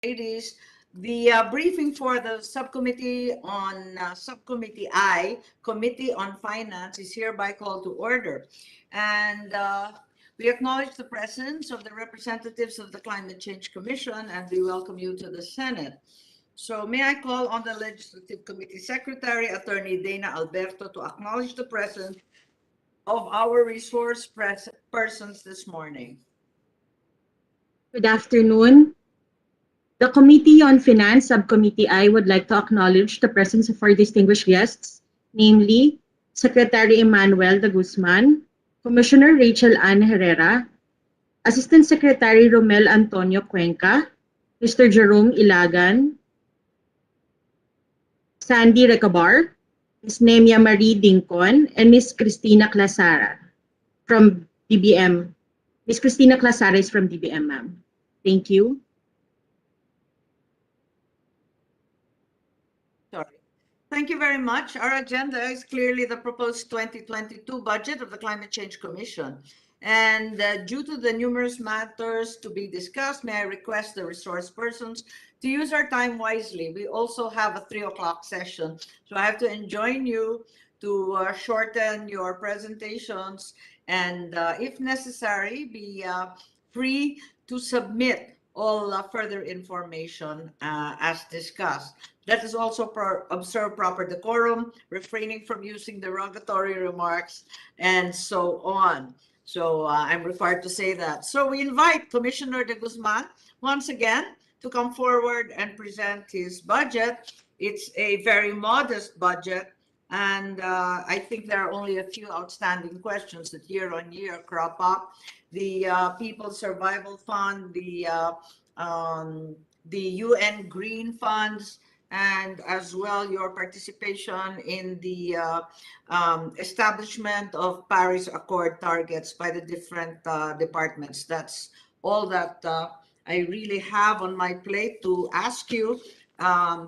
ladies, the briefing for the subcommittee on Subcommittee I, Committee on Finance, is hereby called to order. And we acknowledge the presence of the representatives of the Climate Change Commission, and we welcome you to the Senate. So may I call on the Legislative Committee Secretary, Attorney Dana Alberto, to acknowledge the presence of our resource persons this morning. Good afternoon. The Committee on Finance, Subcommittee I, would like to acknowledge the presence of our distinguished guests, namely Secretary Emmanuel de Guzman, Commissioner Rachel Ann Herrera, Assistant Secretary Romel Antonio Cuenca, Mr. Jerome Ilagan, Sandy Recabar, Ms. Nemia Marie Dincon, and Ms. Cristina Clasara from DBM. Ms. Cristina Clasara is from DBM, ma'am. Thank you. Sorry. Thank you very much. Our agenda is clearly the proposed 2022 budget of the Climate Change Commission. And due to the numerous matters to be discussed, may I request the resource persons to use our time wisely. We also have a 3 o'clock session, so I have to enjoin you to shorten your presentations and if necessary, be free to submit all further information as discussed. Let us also observe proper decorum, refraining from using derogatory remarks, and so on. So I'm required to say that. So we invite Commissioner de Guzman once again to come forward and present his budget. It's a very modest budget, and I think there are only a few outstanding questions that year on year crop up. The People's Survival Fund, the UN Green Funds, and as well your participation in the establishment of Paris Accord targets by the different departments. That's all that I really have on my plate to ask you.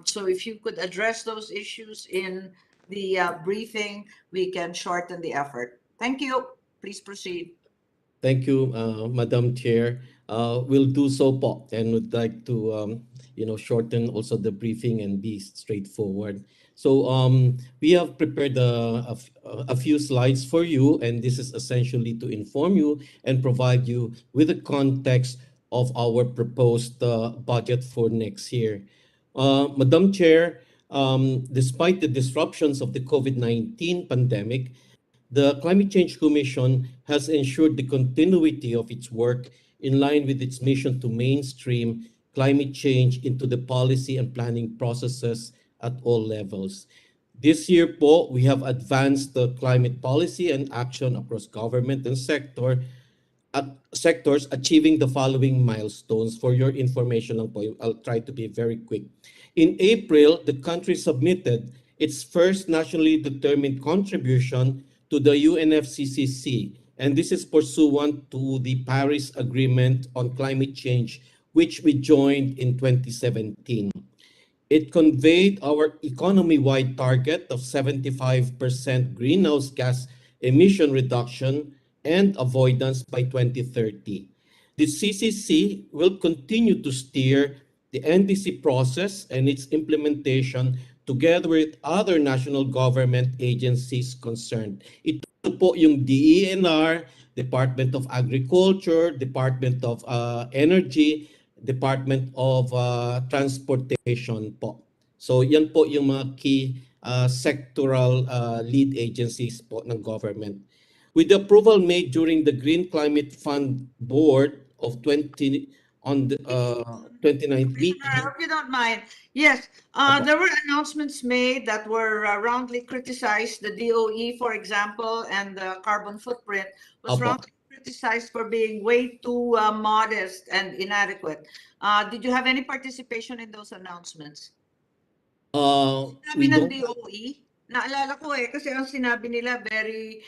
So if you could address those issues in the briefing, we can shorten the effort. Thank you. Please proceed. Thank you, Madam Chair. We'll do so po, and would like to shorten also the briefing and be straightforward. So we have prepared a few slides for you, and this is essentially to inform you and provide you with the context of our proposed budget for next year. Madam Chair, despite the disruptions of the COVID-19 pandemic, the Climate Change Commission has ensured the continuity of its work in line with its mission to mainstream climate change into the policy and planning processes at all levels. This year po, we have advanced the climate policy and action across government and sectors, achieving the following milestones. For your information lang po, I'll try to be very quick. In April, the country submitted its first nationally determined contribution to the UNFCCC, and this is pursuant to the Paris Agreement on Climate Change, which we joined in 2017. It conveyed our economy-wide target of 75% greenhouse gas emission reduction and avoidance by 2030. The CCC will continue to steer the NDC process and its implementation together with other national government agencies concerned. Ito po yung DENR, Department of Agriculture, Department of Energy, Department of Transportation po. So yan po yung mga key sectoral lead agencies po ng government. With the approval made during the Green Climate Fund Board of 2019 meeting. I hope you don't mind. Yes, there were announcements made that were roundly criticized. The DOE, for example, and the carbon footprint was roundly criticized for being way too modest and inadequate. Did you have any participation in those announcements? We Sinabi ng don't. DOE, naalala ko kasi ang sinabi nila very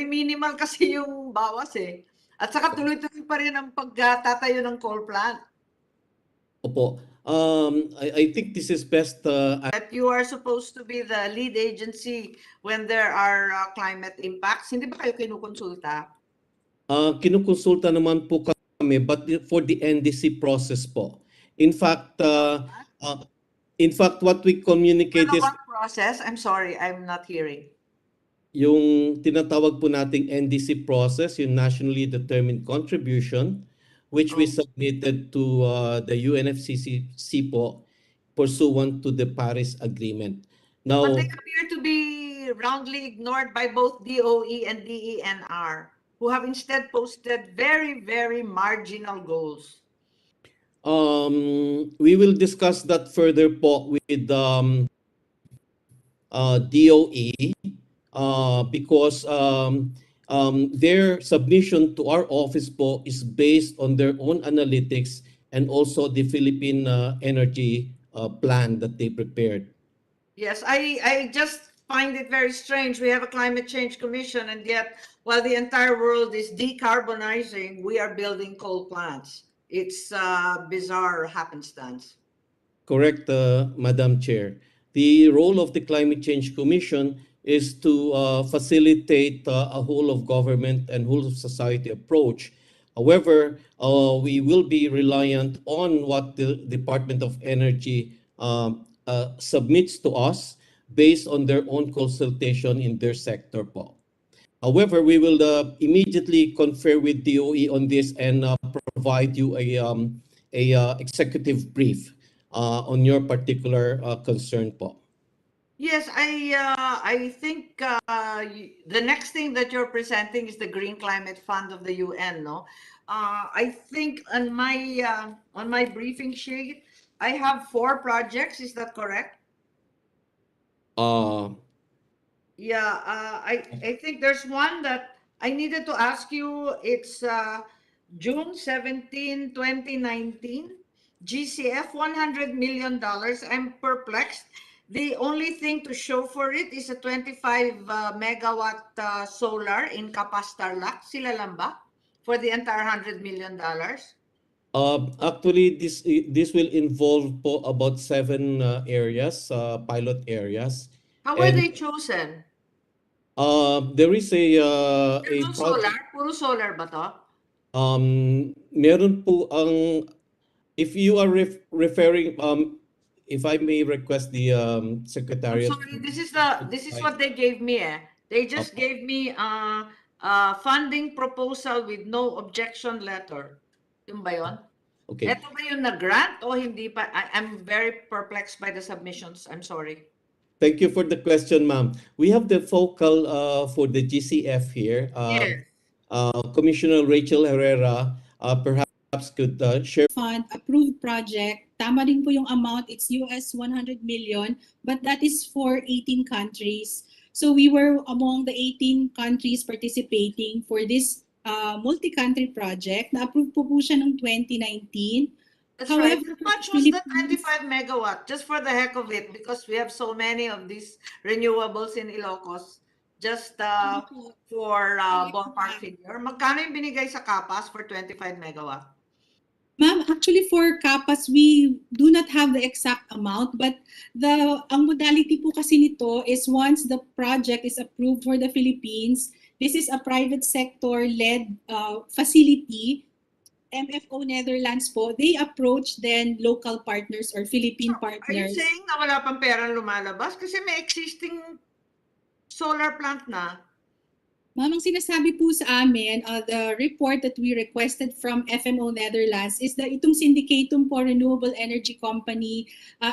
minimal kasi yung bawas At saka tuloy-tuloy pa rin ang pagtatayo ng coal plant. Opo. I think this is best that you are supposed to be the lead agency when there are climate impacts. Hindi ba kayo kinukonsulta? Kinukonsulta naman po kami, but for the NDC process po. In fact, what we communicate is Follow-up process. I'm sorry, I'm not hearing. yung tinatawag po nating NDC process, yung nationally determined contribution, which we submitted to the UNFCCC po pursuant to the Paris Agreement. But they Now, appear to be roundly ignored by both DOE and DENR, who have instead posted very, very marginal goals. we will discuss that further po with DOE because their submission to our office po is based on their own analytics and also the Philippine energy plan that they prepared. Yes, I just find it very strange. We have a climate change commission, and yet while the entire world is decarbonizing, we are building coal plants. It's bizarre happenstance. Correct, Madam Chair. The role of the Climate Change Commission is to facilitate a whole of government and whole of society approach. However, we will be reliant on what the Department of Energy submits to us based on their own consultation in their sector po. However, we will immediately confer with DOE on this and provide you a executive brief on your particular concern po. Yes, I think the next thing that you're presenting is the Green Climate Fund of the UN, no? I think on my briefing sheet, I have 4 projects. Is that correct? Uh, Yeah, I think there's one that I needed to ask you. It's June 17, 2019, GCF $100 million. I'm perplexed. The only thing to show for it is a 25 megawatt solar in Capas Tarlac. Sila lang ba? For the entire $100 million? actually, this will involve po about 7 areas, pilot areas, How were and they chosen? there is a Puro solar? Puro solar ba to? meron po ang if you are referring if I may request the I'm secretariat. sorry, this is what they gave me. They just gave me funding proposal with no objection letter. Yung ba yun? Okay. Ito ba yung na-grant o hindi pa? I'm very perplexed by the submissions. I'm sorry. Thank you for the question, ma'am. We have the focal for the GCF here. Yes. Commissioner Rachel Herrera perhaps could share. Fund approved project. Tama din po yung amount. It's US 100 million, but that is for 18 countries. So we were among the 18 countries participating for this multi-country project. Na-approve po siya noong 2019. That's However, right. How much was the 25 megawatt? Just for the heck of it, because we have so many of these renewables in Ilocos. Just for ballpark figure. Magkano yung binigay sa Kapas for 25 megawatt? Ma'am, actually for Kapas, we do not have the exact amount, but ang modality po kasi nito is once the project is approved for the Philippines, this is a private sector-led facility. MFO Netherlands po, they approach then local partners or Philippine Are you partners. saying na wala pang pera lumalabas? Kasi may existing solar plant na. Ma'am, ang sinasabi po sa amin, the report that we requested from FMO Netherlands is that itong Syndicatum po Renewable Energy Company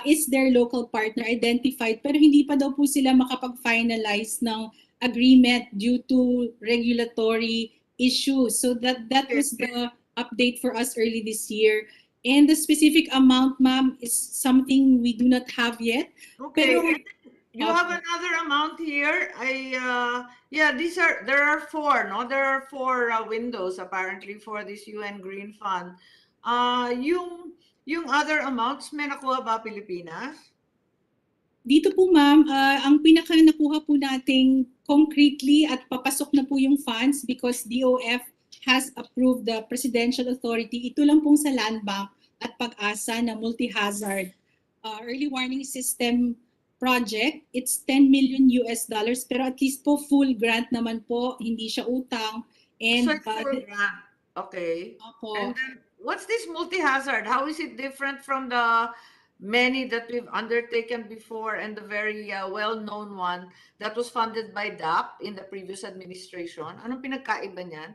is their local partner identified, pero hindi pa daw po sila makapag-finalize ng agreement due to regulatory issues. So that was the update for us early this year. And the specific amount, ma'am, is something we do not have yet. Okay. Pero, you have another amount here. Yeah, there are 4, no? There are 4 windows apparently for this UN Green Fund. Yung other amounts, may nakuha ba Pilipinas? dito po ma'am, ang pinaka nakuha po nating concretely at papasok na po yung funds because DOF has approved the Presidential Authority. Ito lang pong sa Land Bank at Pag-asa na multi-hazard early warning system project. It's 10 million US dollars pero at least po full grant naman po, hindi siya utang. And So it's full grant. Okay. Opo. And then what's this multi-hazard? How is it different from the many that we've undertaken before and the very well-known one that was funded by DAP in the previous administration? Anong pinagkaiba niyan?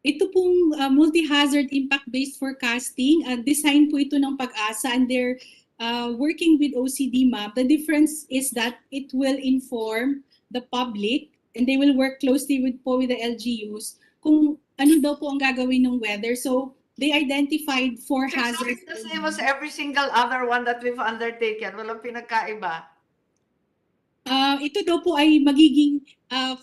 Ito pong multi-hazard impact-based forecasting, design po ito ng Pag-asa, and they're working with OCD map. The difference is that it will inform the public and they will work closely with the LGUs kung ano daw po ang gagawin ng weather. So they identified 4 It's hazards. exactly the same as every single other one that we've undertaken. Walang pinagkaiba. Ito daw po ay magiging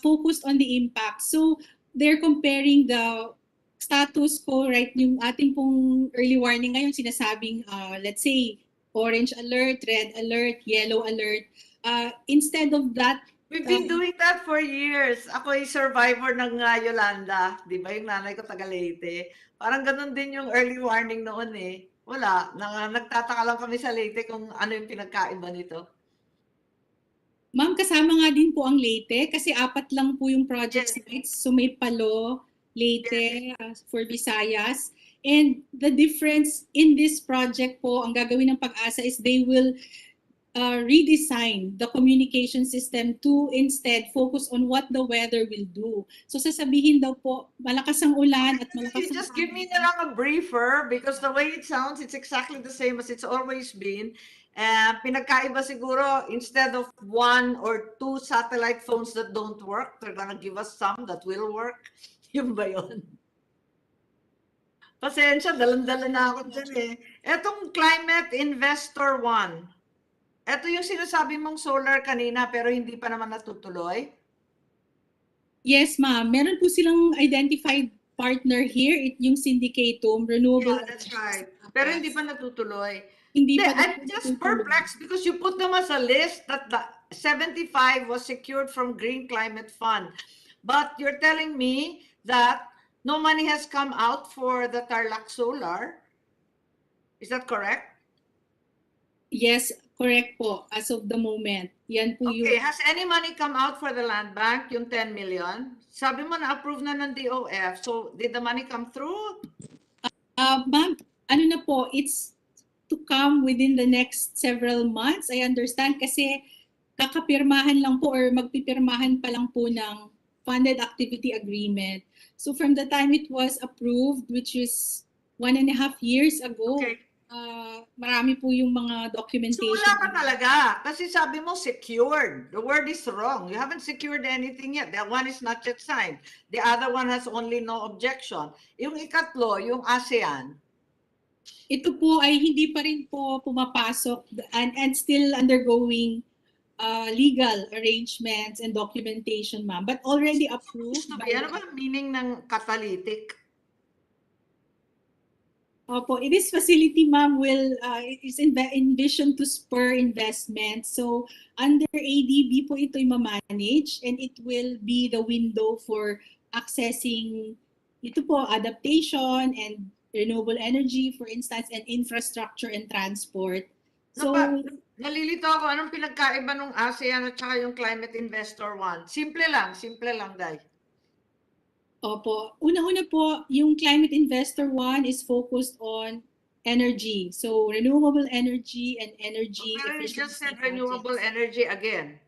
focused on the impact. So they're comparing the status quo, right? Yung ating pong early warning ngayon, sinasabing, let's say, orange alert, red alert, yellow alert. Instead of that, We've been doing that for years. Ako ay survivor ng Yolanda. Di ba? Yung nanay ko taga Leyte. Parang ganun din yung early warning noon eh. Wala. Nagtataka lang kami sa Leyte kung ano yung pinagkaiba nito. ma'am, kasama nga din po ang Leyte kasi 4 lang po yung project Yes. sites. So may Palo, Leyte, for Visayas. And the difference in this project po, ang gagawin ng Pag-asa is they will redesign the communication system to instead focus on what the weather will do. So sasabihin daw po, malakas ang ulan at malakas You ang just give me na lang a briefer because the way it sounds, it's exactly the same as it's always been. Pinagkaiba siguro, instead of 1 or 2 satellite phones that don't work, they're gonna give us some that will work. Yun ba yun? Pasensya, dalan-dalan na ako dyan eh. Etong Climate Investor 1, ito yung sinasabi mong solar kanina pero hindi pa naman natutuloy? Yes, ma'am. Meron po silang identified partner here, yung Syndicatum, Renewable. Yeah, that's right. Pero hindi pa natutuloy. Hindi pa I'm just perplexed because you put them as a list that the 75 was secured from Green Climate Fund. But you're telling me that no money has come out for the Tarlac Solar. Is that correct? Yes, correct po. As of the moment. Yan po Okay, yung... has any money come out for the land bank, yung 10 million? Sabi mo na-approve na ng DOF. So, did the money come through? Ma'am, ano na po, it's to come within the next several months. I understand kasi kakapirmahan lang po or magpipirmahan pa lang po ng funded activity agreement. So from the time it was approved, which is 1.5 years ago, Okay. Marami po yung mga So, documentation. wala ka talaga. Kasi sabi mo, secured. The word is wrong. You haven't secured anything yet. That one is not yet signed. The other one has only no objection. Yung ikatlo, yung ASEAN. Ito po ay hindi pa rin po pumapasok and still undergoing legal arrangements and documentation, ma'am. But already approved. Ano ba ang meaning ng catalytic? Opo, this facility, ma'am, is envisioned to spur investment. So, under ADB po ito'y ma-manage and it will be the window for accessing ito po, adaptation and renewable energy, for instance, and infrastructure and transport. So, Nalilito ako, anong pinagkaiba ng ASEAN at saka yung Climate Investor 1? Simple lang, Day. opo, una-una po, yung Climate Investor 1 is focused on energy. So, renewable energy and energy Pero you just efficiency said renewable projects. energy again.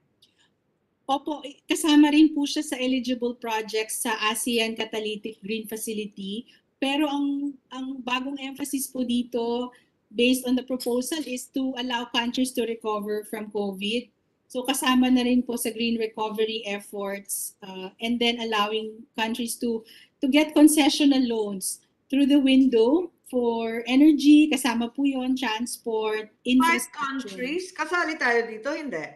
Opo, kasama rin po siya sa eligible projects sa ASEAN Catalytic Green Facility. Pero ang bagong emphasis po dito, based on the proposal, is to allow countries to recover from COVID. So kasama na rin po sa green recovery efforts and then allowing countries to get concessional loans through the window for energy, kasama po yon, transport, 5 infrastructure. countries, kasali tayo dito, hindi?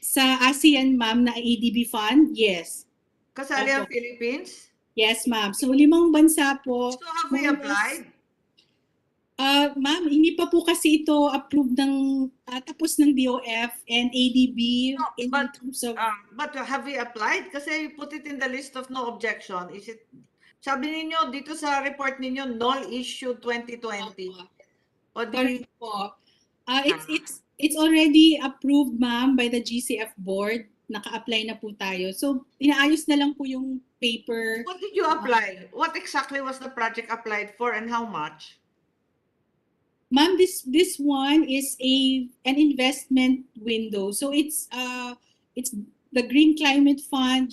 Sa ASEAN, ma'am, na ADB fund, yes. Kasali ang Opo. Philippines? Yes, ma'am. So 5 bansa po. So have we applied? Ma'am, hindi pa po kasi ito approved ng tapos ng DOF and ADB No, in but- terms of But have we applied? Kasi you put it in the list of no objection. Is it, sabi ninyo, dito sa report ninyo, null issue 2020. O di, correct po. It's already approved, ma'am, by the GCF board. naka-apply na po tayo. So, inaayos na lang po yung paper. What did you apply? What exactly was the project applied for and how much? Ma'am, this one is an investment window. So it's the Green Climate Fund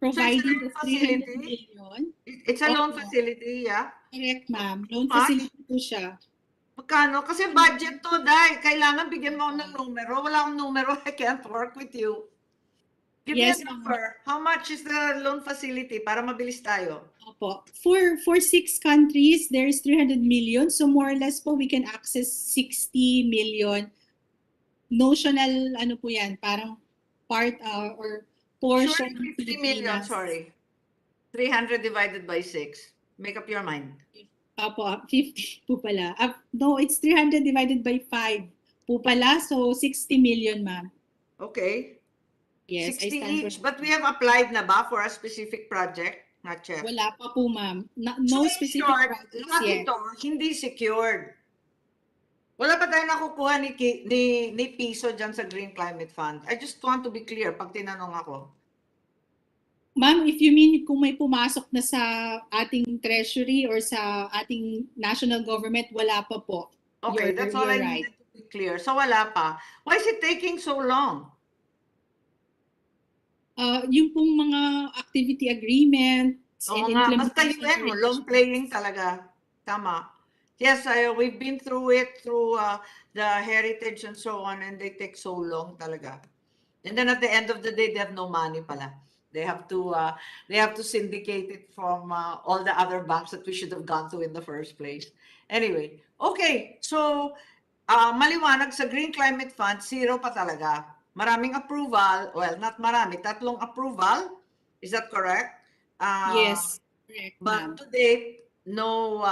providing the 300 facility? million. It's a loan Opo. facility, yeah? Correct, ma'am. Loan Much? facility po siya. Magkano? Kasi budget to, Day. Kailangan bigyan mo ako ng numero. Wala akong numero. I can't work with you. Give Yes, me a ma'am. number. How much is the loan facility para mabilis tayo? Opo. For 6 countries, there is 300 million. So more or less po, we can access 60 million. Notional, ano po yan, parang part or portion Sure, ng 50 million, Pilipinas. sorry. 300 divided by 6. Make up your mind. Opo, 50 po pala. No, it's 300 divided by 5 po pala. So 60 million, ma'am. Okay. Yes, 60 I stand each. for. But we have applied na ba for a specific project? Not yet. Wala pa po, ma'am. No So in specific short, projects lahat yet. ito hindi secured. Wala pa tayong nakukuha ni piso dyan sa Green Climate Fund. I just want to be clear pag tinanong ako. Ma'am, if you mean kung may pumasok na sa ating treasury or sa ating national government, wala pa po. Okay, that's all I right. needed to be clear. So wala pa. Why is it taking so long? Yung pong mga activity agreements Oo and nga, basta implementation yun mo, long playing talaga. Tama. Yes, we've been through it through the heritage and so on, and they take so long talaga. And then at the end of the day, they have no money pala. They have to syndicate it from all the other banks that we should have gone to in the first place. Anyway, okay. So maliwanag sa Green Climate Fund, zero pa talaga. Maraming approval. Well, not marami. Tatlong approval. Is that correct? Yes, correct, ma'am. But to date, no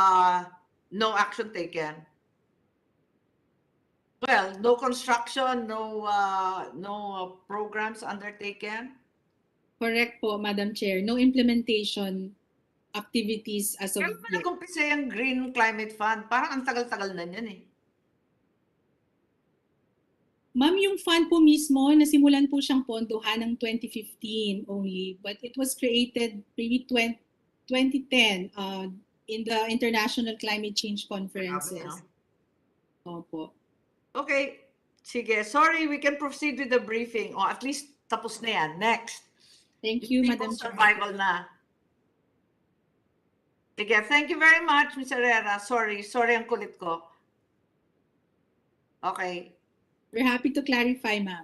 action taken. Well, no construction, no programs undertaken. Correct po, Madam Chair. No implementation activities as of Kailan ba yet. nag-umpisa yung Green Climate Fund? Parang ang tagal-tagal na yan eh. Ma'am, yung fund po mismo, nasimulan po siyang pondohan ng 2015 only, but it was created maybe 2010 in the International Climate Change Conferences. Opo. Okay, sige. Sorry, we can proceed with the briefing. O at least tapos na yan. Next. Thank you, People Madam Chair. survival na. Sige, thank you very much, Ms. Herrera. Sorry ang kulit ko. Okay. We're happy to clarify, ma'am.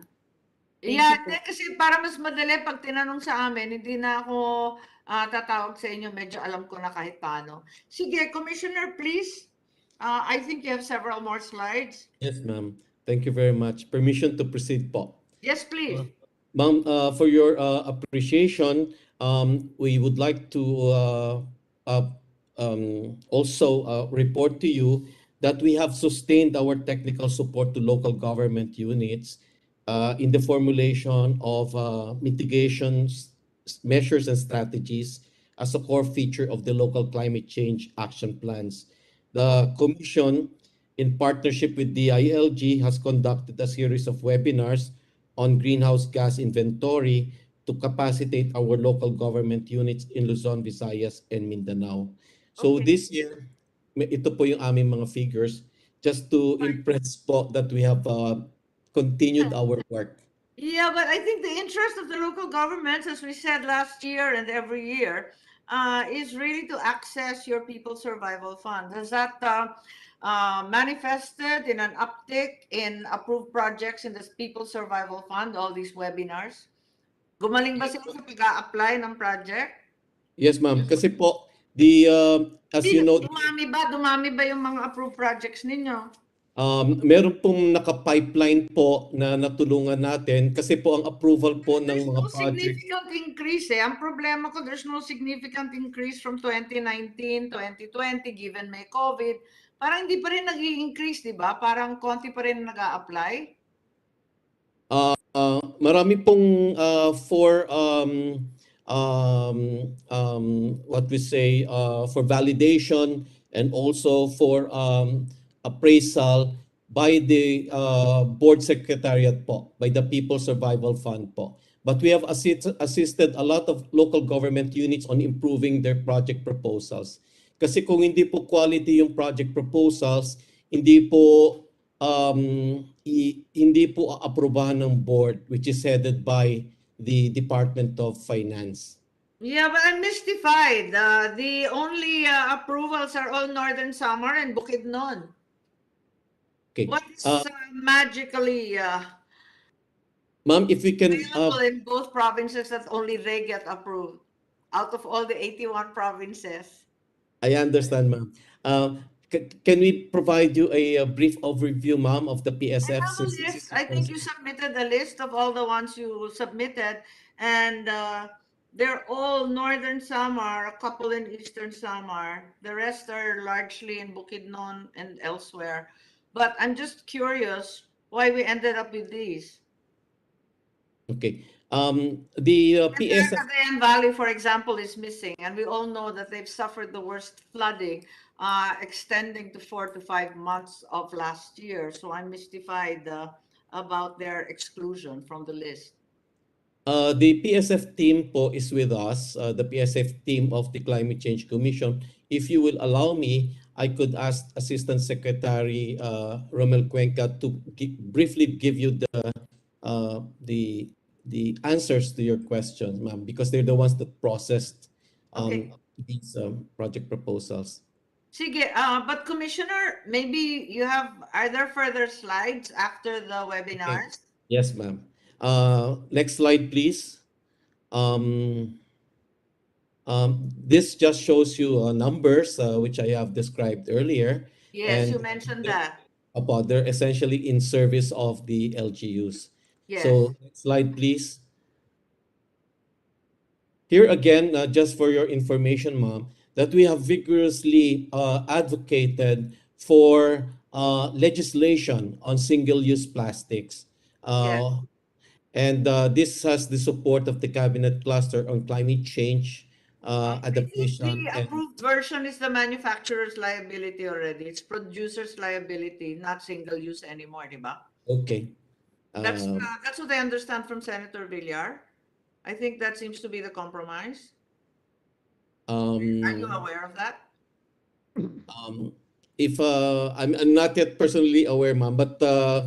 Thank Yeah, you po. kasi para mas madali pag tinanong sa amin, hindi na ako tatawag sa inyo. Medyo alam ko na kahit paano. Sige, Commissioner, please. I think you have several more slides. Yes, ma'am. Thank you very much. Permission to proceed po. Yes, please. Ma'am, for your appreciation, we would like to also report to you that we have sustained our technical support to local government units in the formulation of mitigations, measures, and strategies as a core feature of the local climate change action plans. The Commission, in partnership with the ILG, has conducted a series of webinars on greenhouse gas inventory to capacitate our local government units in Luzon, Visayas, and Mindanao. So Okay. this year, ito po yung aming mga figures just to impress po that we have continued our work. Yeah, but I think the interest of the local governments, as we said last year and every year, is really to access your People's Survival Fund. Has that manifested in an uptick in approved projects in the People's Survival Fund, all these webinars? Gumaling ba sila sa pag-a-apply ng project? Yes, ma'am. Kasi po, as you know, Dumami ba yung mga approved projects ninyo? meron pong naka-pipeline po na natulungan natin kasi po ang approval po ng There's mga no project. significant increase eh. Ang problema ko, there's no significant increase from 2019, 2020, given may COVID. Parang hindi pa rin nag-i-increase, di ba? Parang konti pa rin nag-a-apply. Marami pong for what we say for validation and also for appraisal by the board secretariat po, by the People's Survival Fund po. but we have assisted a lot of local government units on improving their project proposals. Kasi kung hindi po quality yung project proposals, hindi po hindi po aaprubahan ng board, which is headed by the Department of Finance. Yeah, but I'm mystified. The only approvals are all Northern Samar and Bukidnon. Okay. What is magically Ma'am, if we can available in both provinces that only they get approved out of all the 81 provinces? I understand, ma'am. Can we provide you a brief overview, ma'am, of the I PSF? have a list. I think you submitted a list of all the ones you submitted, and they're all Northern Samar, a couple in Eastern Samar. The rest are largely in Bukidnon and elsewhere. But I'm just curious why we ended up with these. Okay. The And PSF. Cagayan Valley, for example, is missing, and we all know that they've suffered the worst flooding, extending to 4 to 5 months of last year. So I'm mystified about their exclusion from the list. The PSF team po is with us, the PSF team of the Climate Change Commission. If you will allow me, I could ask Assistant Secretary Romel Cuenca to briefly give you the answers to your questions, ma'am, because they're the ones that processed Okay. these project proposals. Sige, but Commissioner, maybe you have, are there further slides after the webinars? Yes, ma'am. Next slide, please. This just shows you numbers, which I have described earlier. Yes, and you mentioned that. they're essentially in service of the LGUs. Yes. So next slide, please. Here again, just for your information, ma'am, that we have vigorously advocated for legislation on single-use plastics. Yes. And this has the support of the Cabinet Cluster on Climate Change, Adaptation. The approved version is the manufacturer's liability already. It's producer's liability, not single-use anymore, di ba? Okay. That's what I understand from Senator Villar. I think that seems to be the compromise. Are you aware of that? If I'm not yet personally aware, ma'am, but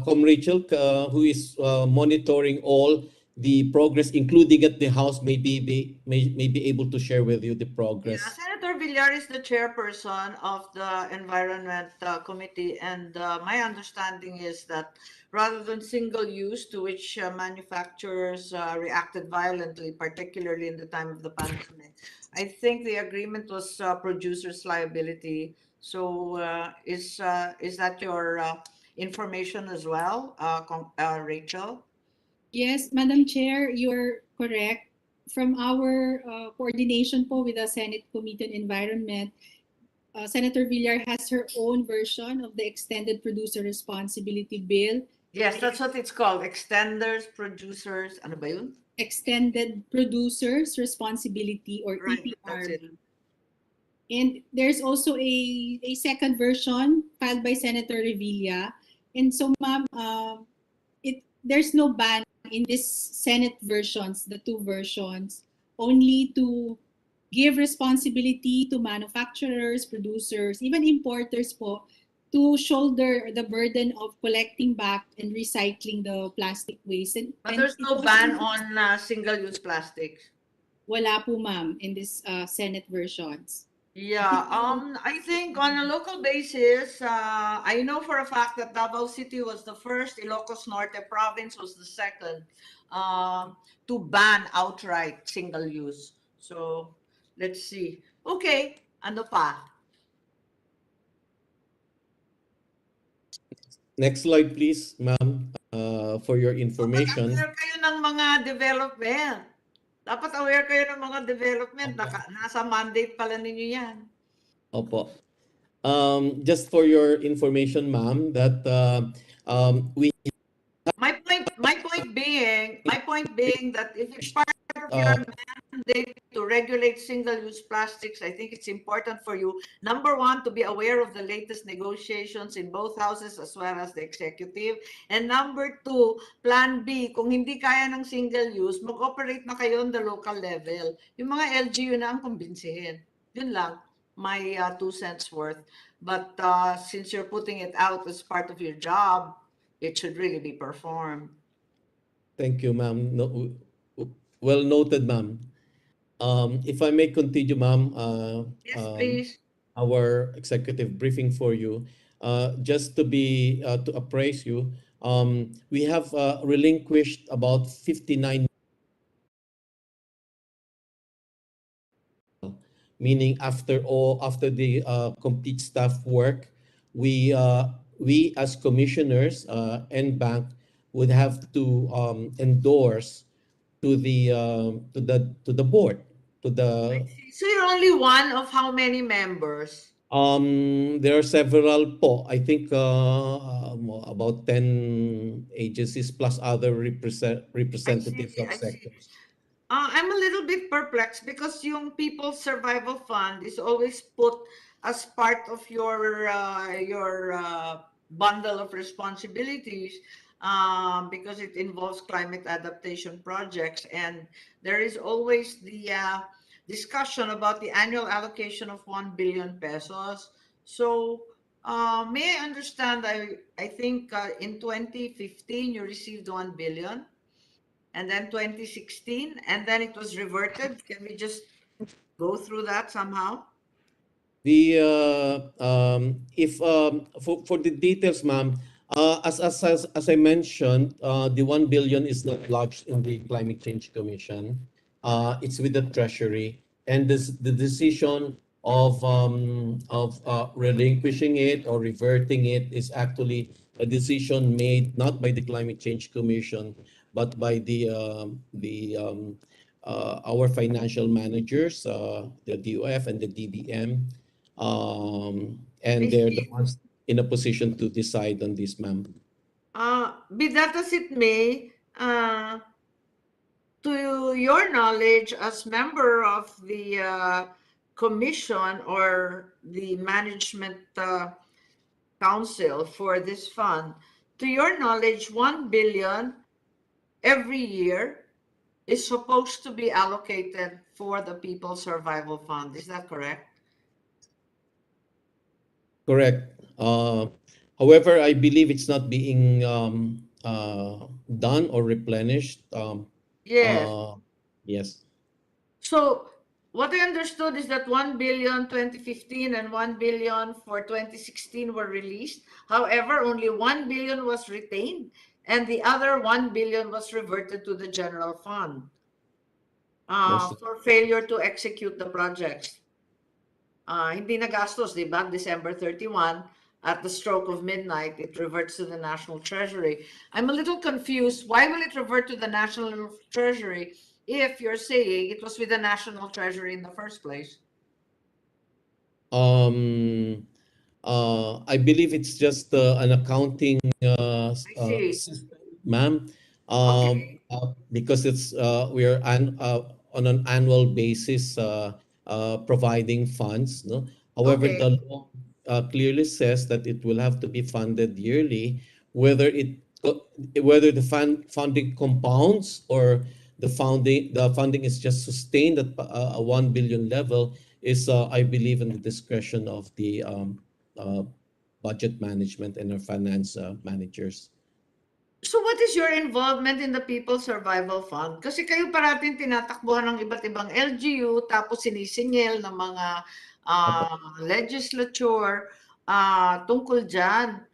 Com Rachel, who is monitoring all the progress, including at the House, may be able to share with you the progress. Yeah, Senator Villar is the chairperson of the Environment Committee, and my understanding is that rather than single use, to which manufacturers reacted violently, particularly in the time of the pandemic, I think the agreement was producer's liability. So is that your information as well, Rachel? Yes, Madam Chair, you're correct. From our coordination po with the Senate Committee on Environment, Senator Villar has her own version of the Extended Producer Responsibility Bill. Yes, that's what it's called. Extenders, producers, ano ba yun? Extended Producers Responsibility, or Right, that's EPR. it. And there's also a second version filed by Senator Revilla. And so, ma'am, there's no ban in this Senate versions, the two versions, only to give responsibility to manufacturers, producers, even importers po, to shoulder the burden of collecting back and recycling the plastic waste. But there's no ban on single-use plastics. Wala po, ma'am, in this Senate versions. Yeah, I think on a local basis, I know for a fact that Davao City was the first, Ilocos Norte province was the second to ban outright single use. So let's see. Okay, ano pa? Next slide, please, ma'am, for your information. Dapat aware kayo ng mga development. Dapat aware kayo ng mga development. Nasa mandate pala ninyo yan. Opo. Just for your information, ma'am, that we My point being that if it's part of your mandate to regulate single-use plastics, I think it's important for you, number one, to be aware of the latest negotiations in both houses as well as the executive. And number two, plan B, kung hindi kaya ng single-use, mag-operate na kayo on the local level. Yung mga LGU na ang kumbinsihin. Yun lang, my 2 cents worth. But since you're putting it out as part of your job, it should really be performed. Thank you, ma'am. No, well noted, ma'am. If I may continue, ma'am, Yes, please. our executive briefing for you, just to appraise you, we have relinquished about 59, meaning after the complete staff work, we as commissioners and bank would have to endorse to the board, to the So you're only one of how many members? there are several po. I think about 10 agencies plus other representatives of I see. sectors. I'm a little bit perplexed because yung People's Survival Fund is always put as part of your bundle of responsibilities because it involves climate adaptation projects, and there is always the discussion about the annual allocation of 1 billion pesos. So may I understand? I think in 2015 you received 1 billion, and then 2016, and then it was reverted. Can we just go through that somehow? The if for the details, ma'am, as I mentioned, the 1 billion is not lodged in the Climate Change Commission. It's with the Treasury, and the decision of relinquishing it or reverting it is actually a decision made not by the Climate Change Commission, but by our financial managers, the DOF and the DBM, I and they're the see. ones in a position to decide on this, ma'am. Be that as it may, to your knowledge, as member of the commission or the management council for this fund, to your knowledge, 1 billion every year is supposed to be allocated for the People's Survival Fund. Is that correct? Correct. However, I believe it's not being done or replenished. Yes. Uh, yes. So what I understood is that 1 billion 2015 and 1 billion for 2016 were released. However, only 1 billion was retained and the other 1 billion was reverted to the general fund Most for failure to execute the projects. Hindi nagastos, di ba? December 31, at the stroke of midnight, it reverts to the National Treasury. I'm a little confused. Why will it revert to the National Treasury if you're saying it was with the National Treasury in the first place? I believe it's just an accounting I see. system, ma'am. Okay. Because we are on an annual basis providing funds. No, however, Okay. the law clearly says that it will have to be funded yearly, whether whether the funding compounds or the funding is just sustained at a 1 billion level is, I believe, in the discretion of the uh, budget management and our finance managers. So what is your involvement in the People's Survival Fund? Kasi kayo parating tinatakbuhan ng iba't ibang LGU, tapos sinisingil ng mga Opo. legislature tungkol dyan.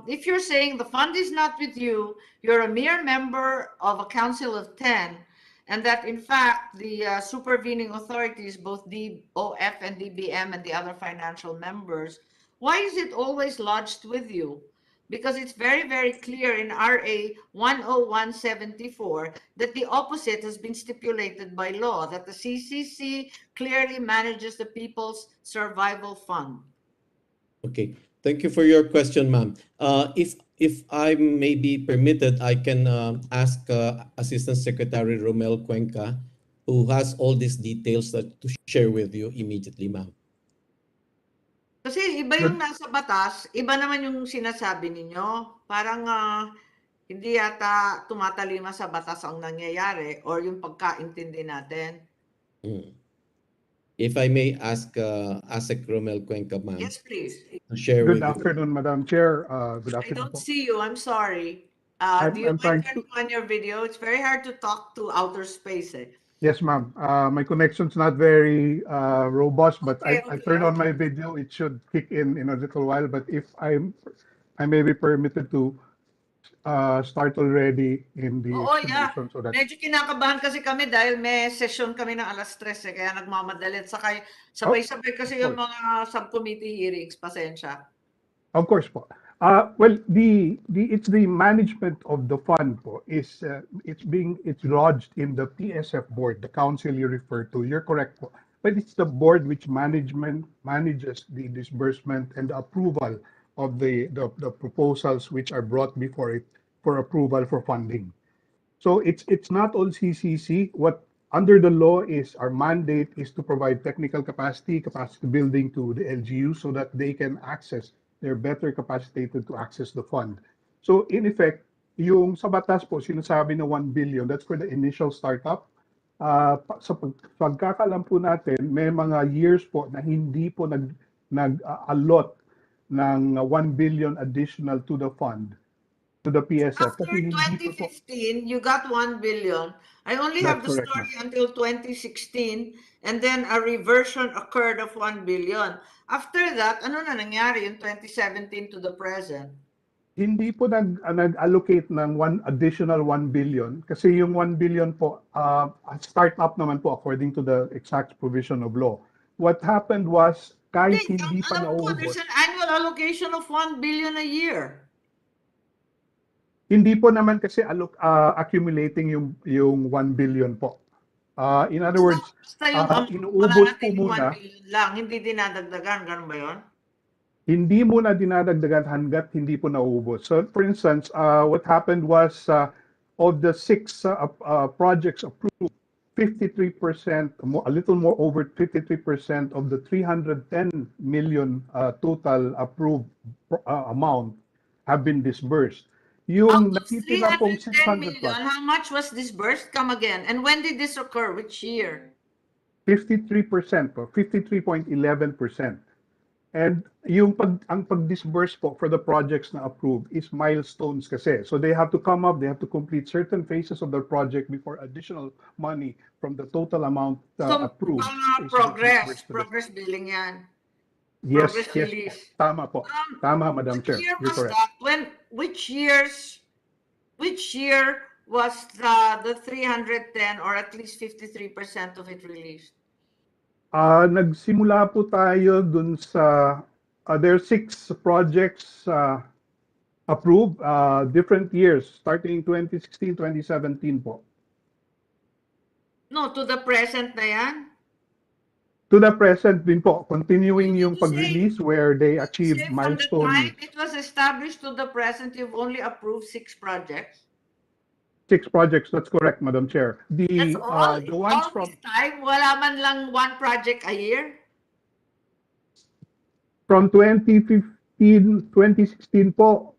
If you're saying the fund is not with you, you're a mere member of a council of 10, and that in fact the supervening authorities, both DOF and DBM and the other financial members, why is it always lodged with you? Because it's very, very clear in RA 10174 that the opposite has been stipulated by law, that the CCC clearly manages the People's Survival Fund. Okay. Thank you for your question, ma'am. If I may be permitted, I can ask Assistant Secretary Romel Cuenca, who has all these details to share with you immediately, ma'am. Kasi iba yung nasa batas, iba naman yung sinasabi ninyo. Parang hindi yata tumatalima sa batas ang nangyayari or yung pagkaintindi natin. Mm. If I may ask ASEC Romel Cuenca, ma'am, Yes, please. to share with Good you. afternoon, Madam Chair. Good I afternoon don't po. see you. I'm sorry. I'm- Do you I'm mind trying to- turning on your video? It's very hard to talk to outer space. Eh. Yes, ma'am. My connection's not very robust, but I Okay, turned on okay. my video. It should kick in a little while. But if I may be permitted to start already in the Oo, yeah. explanation so that. Medyo kinakabahan kasi kami dahil may session kami ng 3:00 eh, kaya nagmamadali. Saka sabay-sabay kasi yung course. mga subcommittee hearings. Pasensya. Of course po. Well, it's the management of the fund po is it's lodged in the PSF board, the council you refer to. You're correct po. But it's the board which manages the disbursement and the approval of the proposals which are brought before it for approval for funding. So it's not all CCC. What under the law is our mandate is to provide technical capacity building to the LGU so that they can access, they're better capacitated to access the fund. So in effect, yung sa batas po, sinasabi na 1 billion, that's for the initial startup. Sa pagkakalam po natin, may mga years po na hindi po nag-allot ng 1 billion additional to the fund, to the PSF. After Kasi hindi po 2015, you got 1 billion. I only have the That's correct, story until 2016, and then a reversion occurred of 1 billion. After that, ano na nangyari in 2017 to the present? Hindi po nag-allocate ng additional 1 billion kasi yung 1 billion po start up naman po according to the exact provision of law. What happened was kahit hindi pa Alam ko, naubos, there's an annual allocation of 1 billion a year. hindi po naman kasi accumulating yung 1 billion po. In other words, Basta yung inuubos po mananatiling 1 muna, billion lang, hindi dinadagdagan, ganun ba yun? hindi muna dinadagdagan hanggat hindi po nauubos. So for instance, what happened was of the 6 projects approved, 53%, a little more over 53% of the 310 million total approved amount have been disbursed. Yung Out of natitira pong 310 600 million, plus, how much was disbursed? Come again. And when did this occur? Which year? 53% po, 53.11%. And yung ang pag-disburse po for the projects na approved is milestones kasi. So they have to come up, they have to complete certain phases of their project before additional money from the total amount approved. is disbursed to the- Progress billing yan. Yes, Progress yes. release. Tama po. Tama, Madam What Chair. year You're was correct. that? Which year was the 310 or at least 53% of it released? Nagsimula po tayo dun sa, there are 6 projects approved, different years, starting 2016, 2017 po. No, to the present na yan? To the present din po, continuing You yung need to say- pag-release where they Say achieve from the time milestone it was established to the present, you've only approved 6 projects? 6 projects. That's correct, Madam Chair. That's all? The ones All from this time, wala man lang 1 project a year? 2015, 2016 po,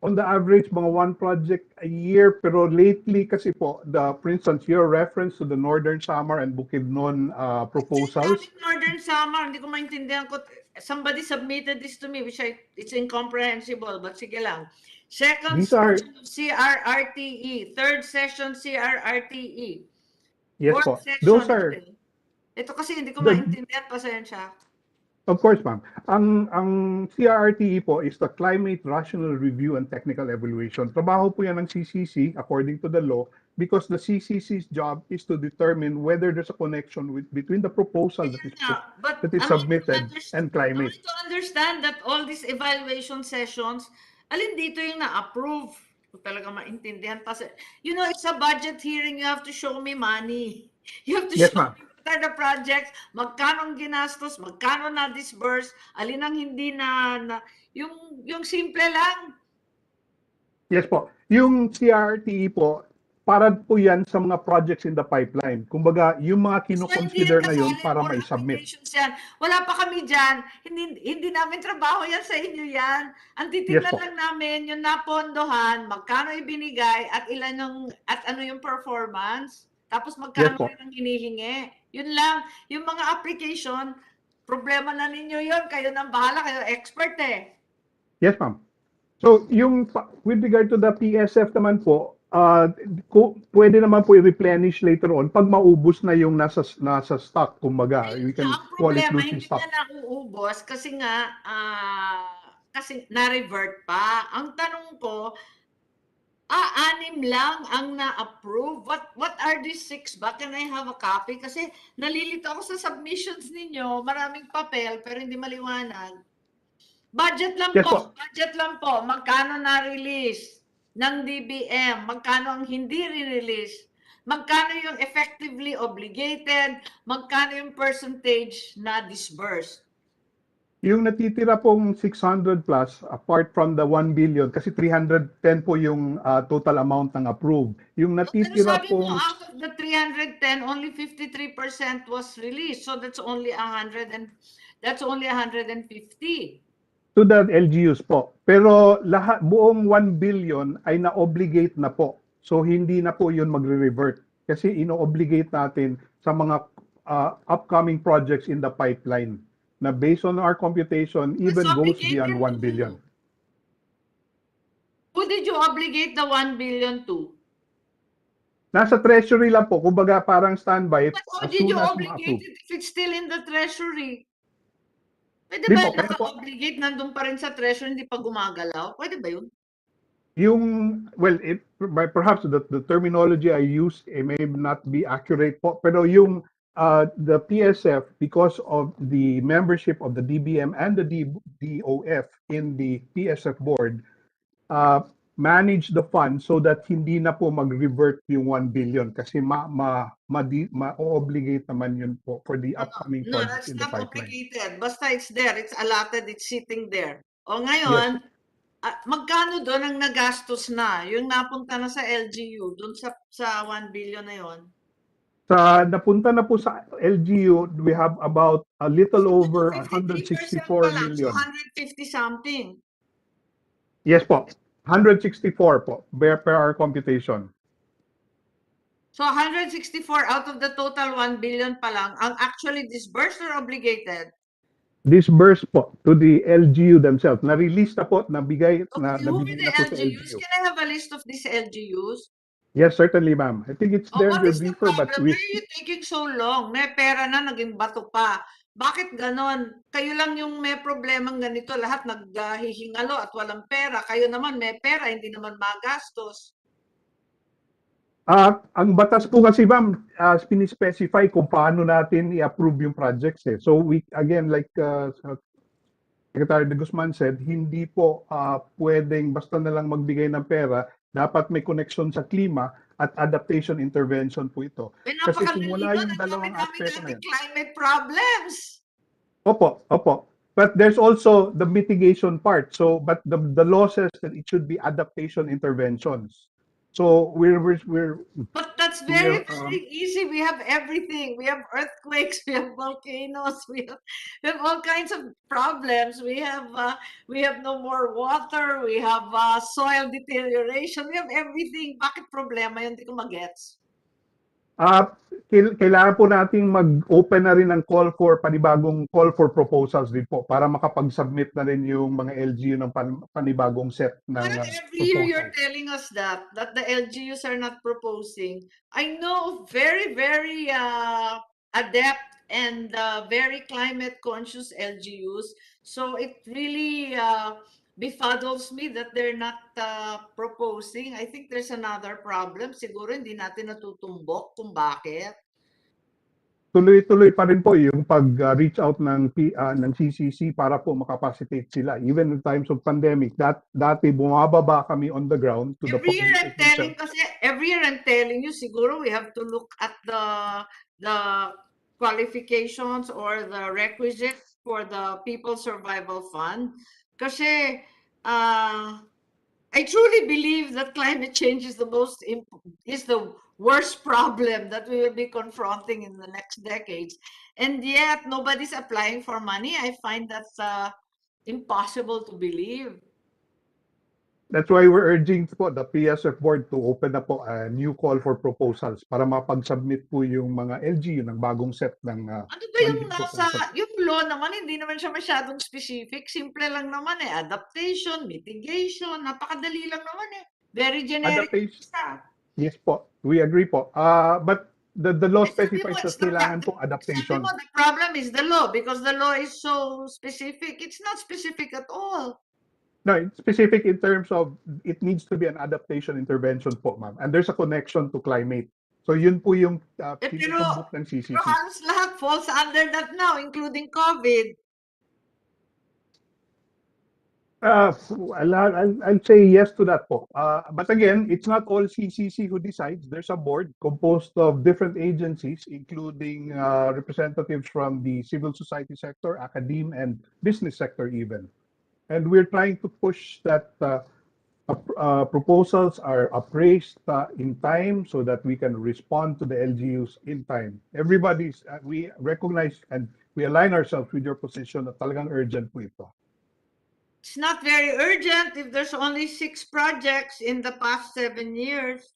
on the average, mga 1 project a year. Pero lately kasi po, for instance, your reference to the Northern Samar and Bukidnon proposals, Northern Samar, hindi ko maintindihan ko. Somebody submitted this to me, it's incomprehensible, but sige lang. Second These are- session of CRRTE, third session CRRTE, yes fourth po, session. those are, Ito kasi hindi ko The- maintindihan, pasensya. of course, ma'am. Ang CRRTE po is the Climate Rational Review and Technical Evaluation. Trabaho po yan ng CCC according to the law because the CCC's job is to determine whether there's a connection between the proposal that is But that is I need to submitted I and climate. need to understand that all these evaluation sessions, alin dito yung na-approve? Hindi ko talaga maintindihan. Kasi, it's a budget hearing. You have to show me money. You have to Yes, show ma'am. me what what are the projects, magkano ang ginastos, magkano na disburse, alin ang hindi na yung simple lang. Yes po. Yung CRTE po, para po yan sa mga projects in the pipeline. Kumbaga, yung mga So, kinoconsider na yun kasali para for mai-submit. applications yan. Wala pa kami dyan. Hindi namin trabaho yan sa inyo yan. Ang Yes titignan po. lang namin yung napondohan, magkano ibinigay, at ano yung performance. Tapos magkano Yes po. rin ang hinihingi. Yun lang. Yung mga application, problema na ninyo yun. Kayo nang bahala. Kayo expert eh. Yes, ma'am. So, with regard to the PSF naman po, pwede naman po i-replenish later on pag maubos na yung nasa stock, kumbaga. We can Ang call it problema, losing hindi stock. na nauubos kasi nga, kasi na-revert pa. Ang tanong ko, anim lang ang na-approve. What are these 6 ba? Can I have a copy? Kasi nalilito ako sa submissions ninyo. Maraming papel pero hindi maliwanag. Budget lang Yes po. po. Budget lang po. Magkano na-release ng DBM? Magkano ang hindi re-release? Magkano yung effectively obligated? Magkano yung percentage na disbursed? Yung natitira pong 600 plus, apart from the 1 billion, kasi 310 po yung total amount ng approved. Yung Pero natitira sabi mo, pong, out of the 310, only 53% was released. So that's only 100 and that's only 150. to the LGUs po. Pero buong 1 billion ay na-obligate na po. So hindi na po yun magre-revert. Kasi ino-obligate natin sa mga upcoming projects in the pipeline na based on our computation even goes beyond 1 billion. Who did you obligate the 1 billion to? Nasa treasury lang po. Kumbaga parang standby But how as did soon you as obligate ma-approve. it if it's still in the treasury? Pwede Di ba po, kaya po, naka-obligate nandun pa rin sa treasury, hindi pa gumagalaw? Pwede ba yun? well, perhaps the terminology I use may not be accurate po, pero yung the PSF, because of the membership of the DBM and the DOF in the PSF board, manage the fund so that hindi na po mag-revert yung 1 billion kasi ma-obligate naman yun po for the upcoming No, projects that's in the not pipeline. obligated. Basta it's there, it's allotted, it's sitting there. O Yes. ngayon, magkano doon ang nagastos na? Yung napunta na sa LGU, doon sa 1 billion na yon. Napunta na po sa LGU, we have about a little over 53% 164 pa lang, million. so 150 something. Yes po, 164 po, per our computation. So 164 out of the total 1 billion pa lang, ang actually disbursed or obligated? Disbursed po to the LGU themselves. Na-release na po, nabigay Who are nabigay the na po sa LGUs? LGU. Can I have a list of these LGUs? Yes, certainly, ma'am. I think it's there in What the is the briefer, but problem? Why are you taking so long? May pera na, naging bato pa. Bakit ganon? Kayo lang yung may problemang ganito, lahat naghihingalo at walang pera. Kayo naman may pera, hindi naman magastos. ang batas po kasi, ma'am, specify kung paano natin i-approve yung projects eh. So we, again, like Secretary De Guzman said, hindi po pwedeng basta na lang magbigay ng pera. Dapat may connection sa klima at adaptation intervention po ito. Kasi kung wala yung dalawang aspeto na yun. Climate problems. Opo. But there's also the mitigation part. So, but the law says that it should be adaptation interventions. So But that's very easy. We have everything. We have earthquakes. We have volcanoes. We have all kinds of problems. We have no more water. We have soil deterioration. We have everything. Bakit problema yun? Hindi ko magets. Kailangan po nating mag-open na rin ng panibagong call for proposals din po para makapag-submit na rin yung mga LGU ng panibagong set ng Every year you're telling us that the LGUs are not proposing. I know very, very adept and very climate conscious LGUs. So it really befuddles me that they're not proposing. I think there's another problem. Siguro hindi natin natutumbok kung bakit. Tuloy-tuloy pa rin po yung pag-reach out ng CCC para po makapacitate sila. Even in times of pandemic, dati bumababa kami on the ground to every the year I'm telling, kasi every year I'm telling you, siguro we have to look at the qualifications or the requisites for the People's Survival Fund. Kasi I truly believe that climate change is the worst problem that we will be confronting in the next decades, and yet nobody's applying for money. I find that's impossible to believe. That's why we're urging po the PSF board to open na po a new call for proposals para mapag-submit po yung mga LGU ng bagong set ng Ano ba yung funding po. yung law naman, hindi naman siya masyadong specific. Simple lang naman eh. Adaptation, mitigation, napakadali lang naman eh. Very generic. Adaptation. Yes po, we agree po. But the law specifies na kailangan po adaptation. Sabi mo, the problem is the law because the law is so specific. It's not specific at all. No, it's specific in terms of it needs to be an adaptation intervention po, ma'am. And there's a connection to climate. So yun po yung tinutumbok ng CCC. Pero halos lahat falls under that now, including COVID. I'll say yes to that po. But again, it's not all CCC who decides. There's a board composed of different agencies, including representatives from the civil society sector, academe, and business sector even. And we're trying to push that proposals are appraised in time so that we can respond to the LGUs in time. Everybody's, we recognize and we align ourselves with your position na talagang urgent po ito. It's not very urgent if there's only 6 projects in the past 7 years.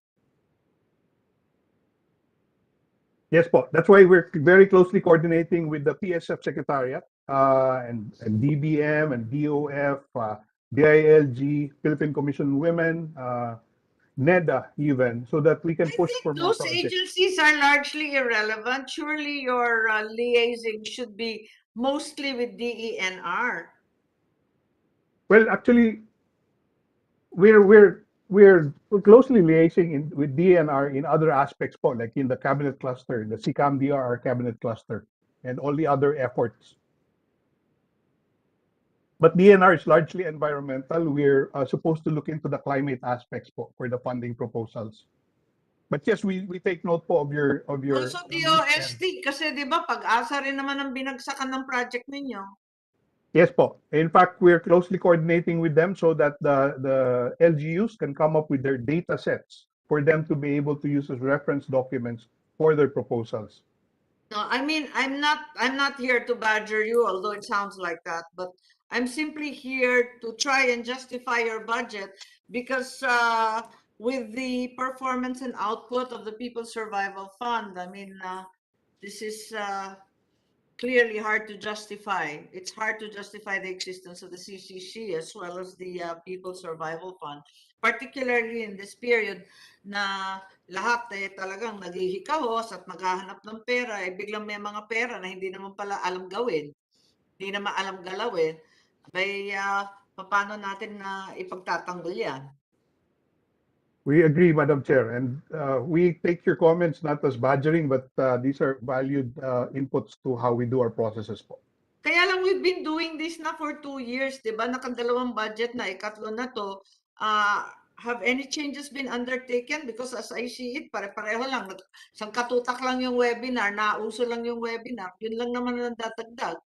Yes po. That's why we're very closely coordinating with the PSF Secretariat and DBM and DOF, DILG, Philippine Commission on Women, NEDA even, so that we can push for more those projects. agencies are largely irrelevant. Surely your liaising should be mostly with DENR. Well, actually, we're closely liaising with DNR in other aspects po, like in the cabinet cluster, the CCAM-DRR cabinet cluster, and all the other efforts. But DNR is largely environmental. We're supposed to look into the climate aspects po for the funding proposals. But yes, we take note po of your Also DOST, kasi di ba pag-asa rin naman ang binagsakan ng project ninyo. Yes po. In fact, we're closely coordinating with them so that the LGUs can come up with their data sets for them to be able to use as reference documents for their proposals. No, I mean, I'm not here to badger you, although it sounds like that, but I'm simply here to try and justify your budget because with the performance and output of the People's Survival Fund, I mean, this is clearly hard to justify. It's hard to justify the existence of the CCC as well as the People's Survival Fund, particularly in this period na lahat talagang naghihikahos at maghahanap ng pera, biglang may mga pera na hindi naman pala alam gawin, hindi naman alam galawin. Paano natin na ipagtatanggol yan? We agree, Madam Chair, and we take your comments not as badgering, but these are valued inputs to how we do our processes po. Kaya lang we've been doing this na for 2 years, di ba? Nakadalawang budget na, ikatlo na to. Have any changes been undertaken? Because as I see it, pare-pareho lang. Isang katutak lang yung webinar, nauso lang yung webinar. Yun lang naman ang dadagdag.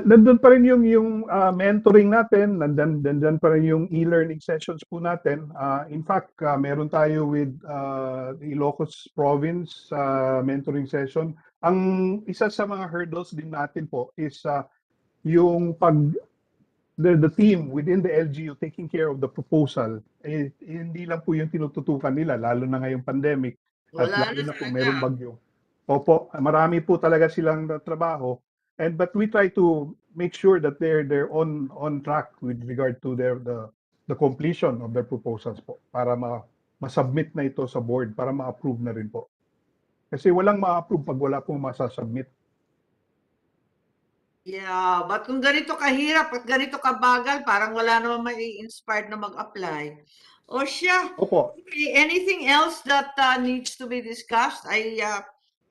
Nandun pa rin yung mentoring natin, nandun pa rin yung e-learning sessions po natin. In fact, meron tayo with Ilocos Province mentoring session. Ang isa sa mga hurdles din natin po is yung the team within the LGU taking care of the proposal, hindi lang po yung tinututukan nila, lalo na ngayong pandemic. At lalo na po merong bagyo. Opo, marami po talaga silang trabaho. But we try to make sure that they're on track with regard to the completion of their proposals po para ma-submit na ito sa board para ma-approve na rin po. Kasi walang ma-approve pag wala pong masasubmit. Yeah, but kung ganito kahirap at ganito kabagal, parang wala naman mai-inspired na mag-apply. O siya, okay, anything else that needs to be discussed?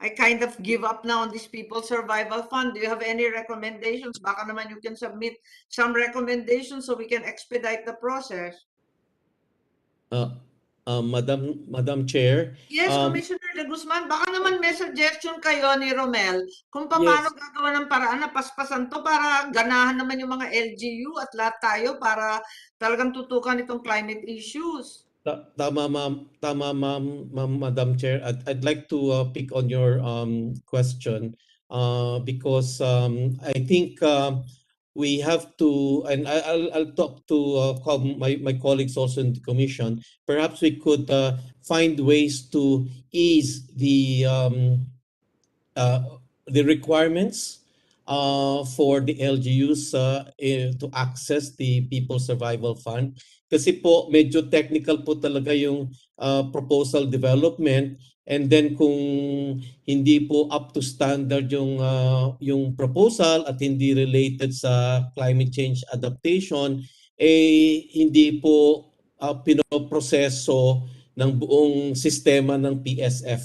I kind of give up now on this People's Survival Fund. Do you have any recommendations? Baka naman you can submit some recommendations so we can expedite the process. Madam Chair. Yes, Commissioner De Guzman, baka naman may suggestion kayo ni Romel kung paano Yes, gagawa ng paraan na paspasan to para ganahan naman yung mga LGU at lahat tayo para talagang tutukan itong climate issues. Tama ma'am, Madam Chair. I'd like to pick on your question because I think we have to, and I'll talk to my colleagues also in the commission. Perhaps we could find ways to ease the requirements for the LGUs to access the People's Survival Fund. Kasi po medyo technical po talaga yung proposal development, and then kung hindi po up to standard yung proposal at hindi related sa climate change adaptation, hindi po pinoproseso ng buong sistema ng PSF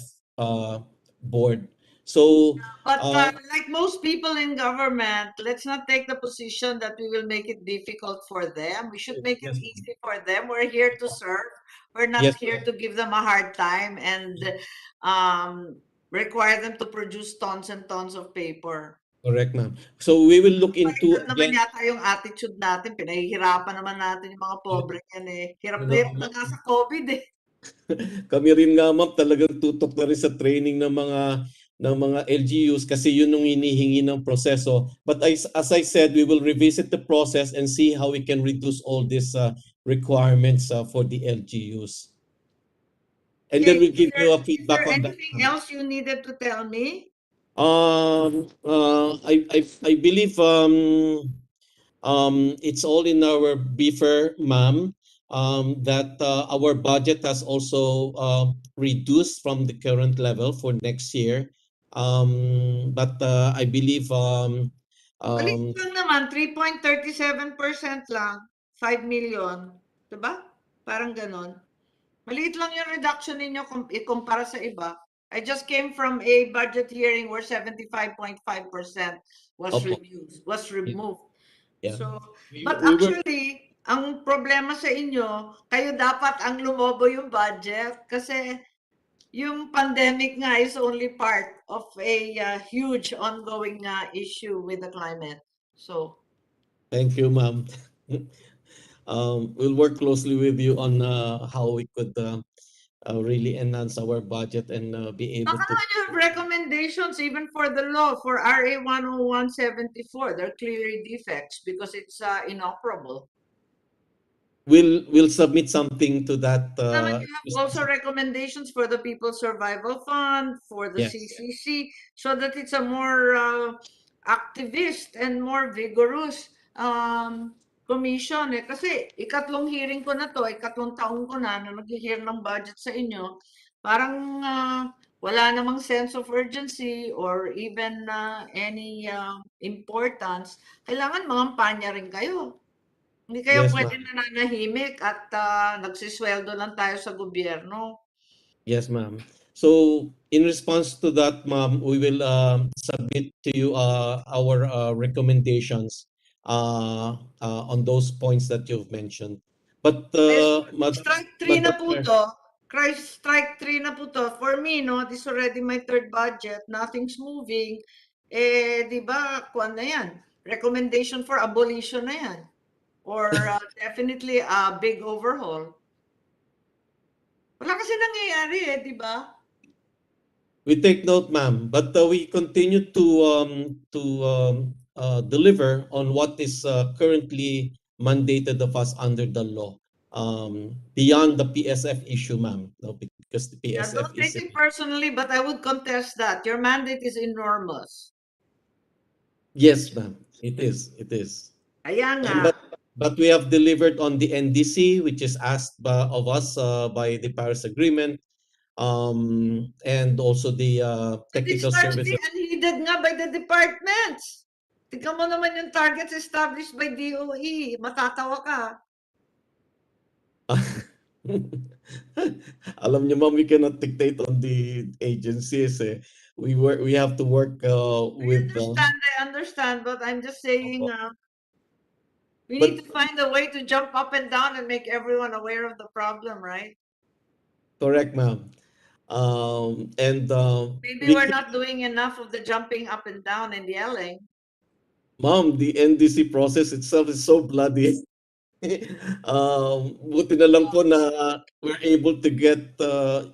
board. So, But like most people in government, let's not take the position that we will make it difficult for them. We should make it yes, easy for them. We're here to serve. We're not yes, here to give them a hard time and require them to produce tons and tons of paper. correct, ma'am. So we will look into Baliktad naman again. yata yung attitude natin. Pinahihirapan naman natin yung mga pobre yan eh. Hirap na hirap na nga sa COVID eh. Kami rin nga ma'am talagang tutok na rin sa training ng mga LGUs kasi yun yung hinihingi ng proseso. But as I said, we will revisit the process and see how we can reduce all these requirements for the LGUs. And then we'll give you a feedback on that. Is there anything else you needed to tell me? I believe it's all in our briefer, ma'am, that our budget has also reduced from the current level for next year. But I believe Maliit lang naman, 3.37% lang. 5 million. Diba? Parang ganon. Maliit lang yung reduction ninyo ikumpara sa iba. I just came from a budget hearing where 75.5% was Opo. removed. Yeah. So, We, but we were actually, ang problema sa inyo, kayo dapat ang lumobo yung budget kasi yung pandemic nga is only part of a huge ongoing issue with the climate. So, Thank you, ma'am. We'll work closely with you on how we could really enhance our budget and be able baka to. naman you have recommendations even for the law for RA 10174. They're clearly defects because it's inoperable. We'll submit something to that. Naman you have also recommendations for the People's Survival Fund, for the Yes. CCC, so that it's a more activist and more vigorous commission. Kasi ikatlong hearing ko na to, ikatlong taon ko na nag-hear ng budget sa inyo, parang wala namang sense of urgency or even any importance. Kailangan mangampanya rin kayo. Hindi kayo Yes, pwede ma'am. nananahimik at nagsisweldo lang tayo sa gobyerno. Yes, ma'am. So in response to that, ma'am, we will submit to you our recommendations on those points that you've mentioned. But Strike 3 na Madam po Chair, to. Strike 3 na po to. For me, no, this is already my third budget. Nothing's moving. Di ba, kuwan na yan. Recommendation for abolition na yan. Or definitely a big overhaul. Wala kasi nangyayari di ba? we take note, ma'am, but we continue to deliver on what is currently mandated of us under the law, beyond the PSF issue, ma'am. No, because the PSF Don't take is it personally, but I would contest that. Your mandate is enormous. yes, ma'am. It is. It is. Kaya nga. But we have delivered on the NDC, which is asked of us by the Paris Agreement, and also the technical It's largely services. unheeded nga by the departments. Tignan mo naman yung targets established by DOE. Matatawa ka. Alam niyo, ma'am, we cannot dictate on the agencies. We have to work with. I understand, but I'm just saying we But need to find a way to jump up and down and make everyone aware of the problem, right? Correct, ma'am. And Maybe we we're keep, not doing enough of the jumping up and down and yelling. ma'am, the NDC process itself is so bloody. Buti na lang po na we're able to get to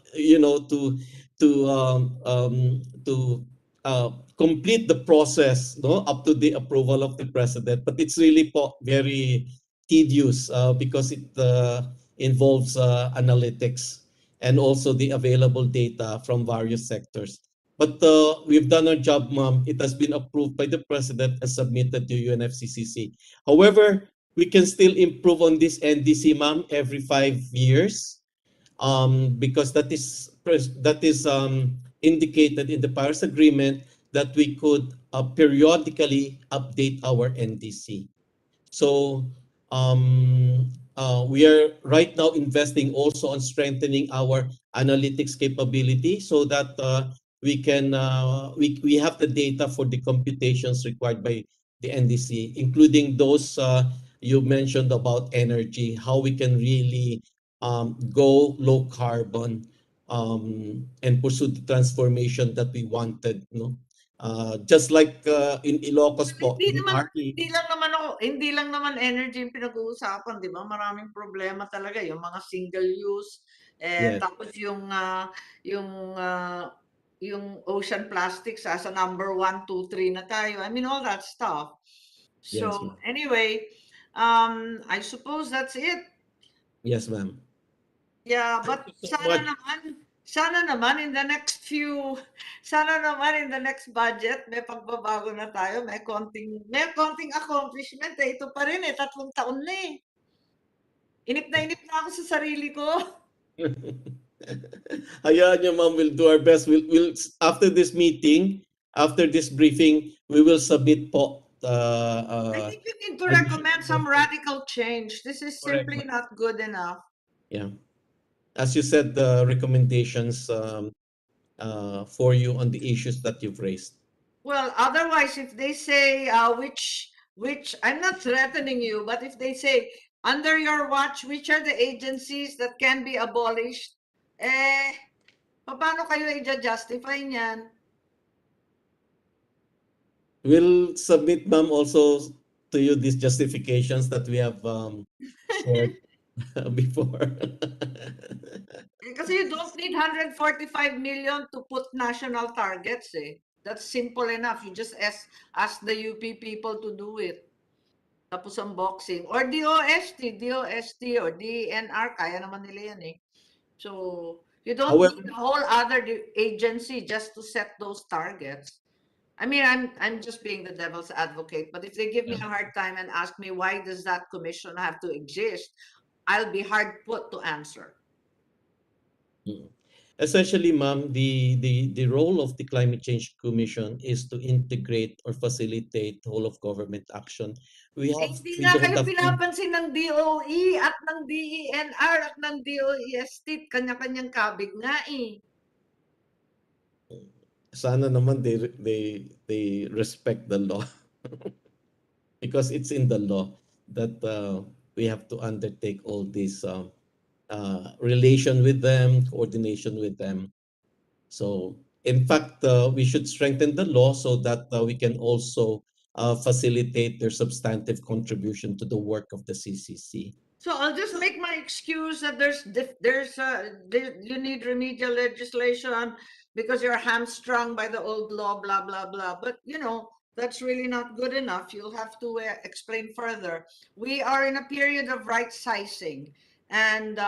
complete the process, no, up to the approval of the president. But it's really po very tedious because it involves analytics and also the available data from various sectors. But we've done our job, ma'am. It has been approved by the president and submitted to UNFCCC. However, we can still improve on this NDC, ma'am, every 5 years, because that is indicated in the Paris Agreement that we could periodically update our NDC. So we are right now investing also on strengthening our analytics capability so that we have the data for the computations required by the NDC, including those you mentioned about energy, how we can really go low carbon and pursue the transformation that we wanted. No? Just like in Ilocos po, Hindi in naman, RE. hindi lang naman energy yung pinag-uusapan, di ba? Maraming problema talaga, yung mga single use, Yes, tapos yung, ah, yung ocean plastics as a number 1, 2, 3 na tayo. I mean, all that stuff. yes, So ma'am. anyway, I suppose that's it. Yes, ma'am. Yeah, Thank but you so much. sana naman in the next few, sana naman in the next budget, may pagbabago na tayo, may konting accomplishment eh. Ito pa rin eh, 3 taon na eh. Inip na ako sa sarili ko. Hayaan niyo, ma'am, we'll do our best. We'll after this meeting, after this briefing, we will submit po I think you need to a recommend new some radical change. This is correct, simply ma'am. not good enough. Yeah. As you said, the recommendations for you on the issues that you've raised. Well, otherwise, if they say which I'm not threatening you, but if they say under your watch, which are the agencies that can be abolished, eh, paano kayo i-justify niyan? We'll submit, ma'am, also to you these justifications that we have shared before. Kasi you don't need 145 million to put national targets eh. That's simple enough. You just ask the UP people to do it. Tapos unboxing. Or DOST or DNR, kaya naman nila yan eh. So you don't However, need a whole other agency just to set those targets. I mean, I'm just being the devil's advocate, but if they give me a hard time and ask me why does that commission have to exist, I'll be hard put to answer. essentially, ma'am, the role of the Climate Change Commission is to integrate or facilitate whole of government action. Hindi We nga don't kayo have pinapansin ng DOE at ng DENR at ng DOEST. Kanya-kanyang kabig nga eh. sana naman they respect the law because it's in the law that we have to undertake all this relation with them, coordination with them. So, in fact, we should strengthen the law so that we can also facilitate their substantive contribution to the work of the CCC. So I'll just make my excuse that you need remedial legislation because you're hamstrung by the old law, blah blah blah. But that's really not good enough. You'll have to explain further. We are in a period of right sizing, and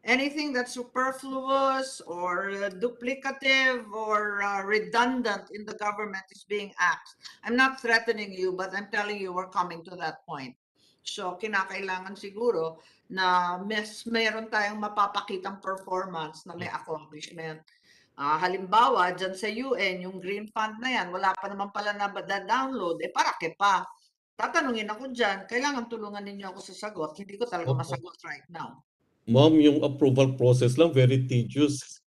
anything that's superfluous or duplicative or redundant in the government is being axed. I'm not threatening you, but I'm telling you we're coming to that point. So, kinakailangan siguro na meron tayong mapapakitang performance na may accomplishment. Halimbawa, dyan sa UN, yung Green Fund na yan, wala pa naman pala na download, para ke pa. Tatanungin ako dyan, kailangan tulungan ninyo ako sa sagot. Hindi ko talaga Opo. masagot right now. Ma'am, yung approval process lang very tedious.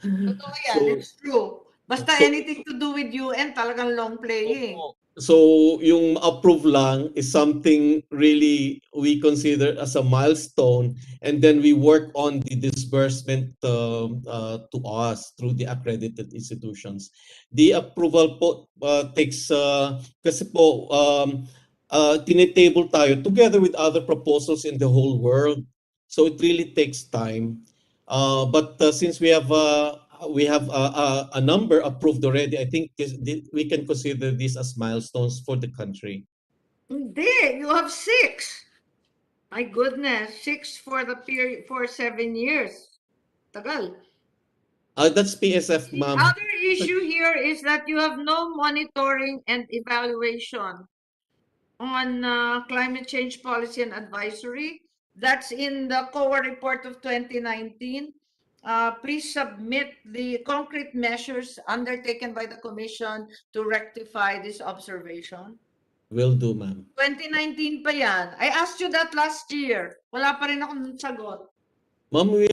Totoo yan, So, it's true. Basta So- anything to do with UN, talagang long playing. So yung approve lang is something really we consider as a milestone, and then we work on the disbursement to us through the accredited institutions. The approval po takes kasi po tinetable tayo together with other proposals in the whole world. So it really takes time. But since we have a number approved already, I think we can consider this as milestones for the country. Hindi, you have 6. My goodness, 6 for the period for 7 years. Tagal. That's PSF, The ma'am. other issue here is that you have no monitoring and evaluation on climate change policy and advisory. That's in the COA report of 2019. Please submit the concrete measures undertaken by the Commission to rectify this observation. Will do, ma'am. 2019 pa yan. I asked you that last year. Wala pa rin akong sagot. Ma'am, we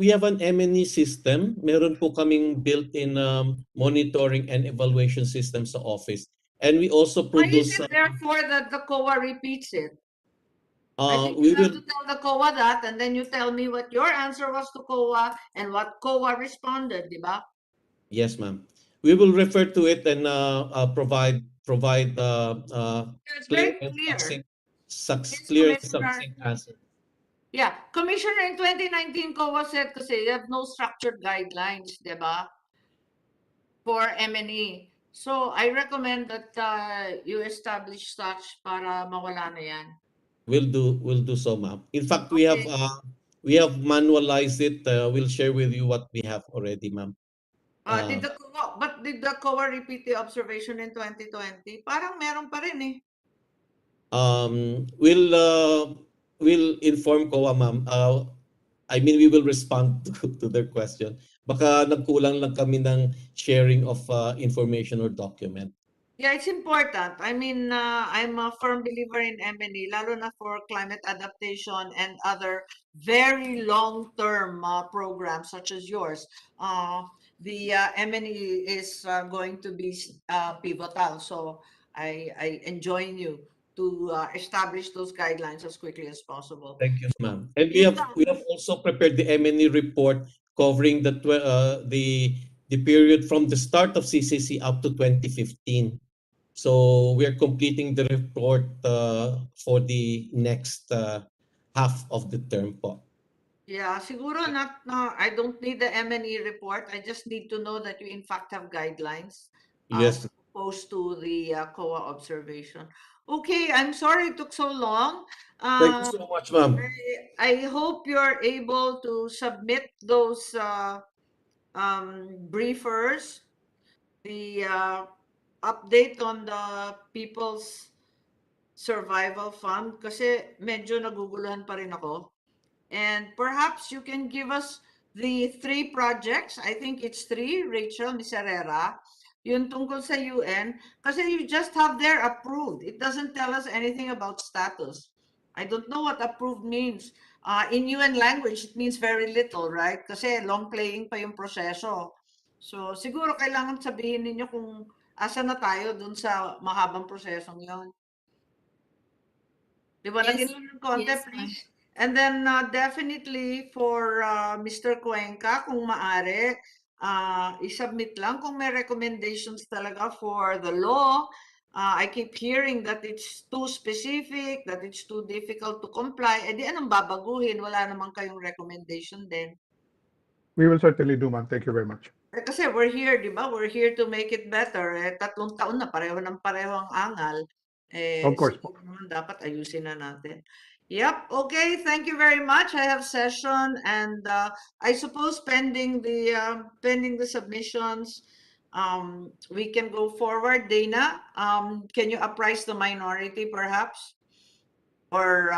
have an M&E system. Meron po kaming built-in monitoring and evaluation system sa office. And we also Why is produce it therefore that the COA repeats it? I think we you have will to tell the COA that, and then you tell me what your answer was to COA and what COA responded, di ba? yes, ma'am. We will refer to it and provide It's clear very and clear. clear and Commissioner. succinct answer. Yeah, Commissioner, in 2019, COA said kasi you have no structured guidelines, di ba? For M&E. So I recommend that you establish such para mawala na yan. We'll do so, ma'am. In fact, Okay. we have manualized it. We'll share with you what we have already, ma'am. Did the COA repeat the observation in 2020? Parang meron pa rin eh. We'll inform COA, ma'am. I mean, we will respond to their question. Baka nagkulang lang kami ng sharing of information or document. Yeah, it's important. I mean, I'm a firm believer in M&E, lalo na for climate adaptation and other very long-term programs such as yours. The M&E is going to be pivotal. So I enjoin you to establish those guidelines as quickly as possible. Thank you, ma'am. And Yun we have also prepared the M&E report covering the period from the start of CCC up to 2015. So we are completing the report for the next half of the term po. Yeah, siguro not. I don't need the M&E report. I just need to know that you in fact have guidelines Yes. as opposed to the COA observation. Okay, I'm sorry it took so long. Thank you so much, ma'am. I hope you're able to submit those briefers, the update on the People's Survival Fund, kasi medyo naguguluhan pa rin ako. And perhaps you can give us the 3 projects. I think it's 3, Rachel Miserera. Yun tungkol sa UN. Kasi you just have there approved. It doesn't tell us anything about status. I don't know what approved means. In UN language, it means very little, right? Kasi long playing pa yung proseso. So siguro kailangan sabihin ninyo kung asa na tayo dun sa mahabang prosesong yun. Liwanagin lang ng konti, Yes, ma'am. please. And then definitely for Mr. Cuenca, kung maaari, isubmit lang kung may recommendations talaga for the law. I keep hearing that it's too specific, that it's too difficult to comply. Eh di anong babaguhin? Wala naman kayong recommendation din. We will certainly do, ma'am. Thank you very much. Eh, kasi we're here, di ba? We're here to make it better. Eh, 3 taon na pareho ng pareho ang angal. Eh, Of course po. siguro naman dapat ayusin na natin. Yep. Okay. Thank you very much. I have session, and I suppose pending the submissions, we can go forward. Dana, can you apprise the minority perhaps, or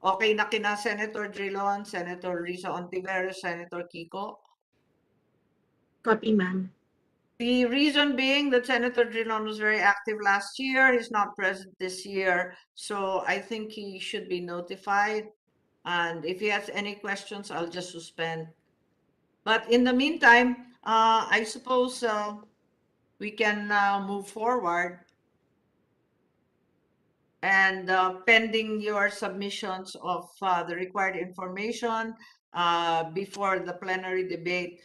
okay na kina Senator Drilon, Senator Risa Ontiveros, Senator Kiko? Copy, ma'am. The reason being that Senator Drilon was very active last year. He's not present this year. So I think he should be notified. And if he has any questions, I'll just suspend. But in the meantime, I suppose we can move forward. And pending your submissions of the required information before the plenary debate,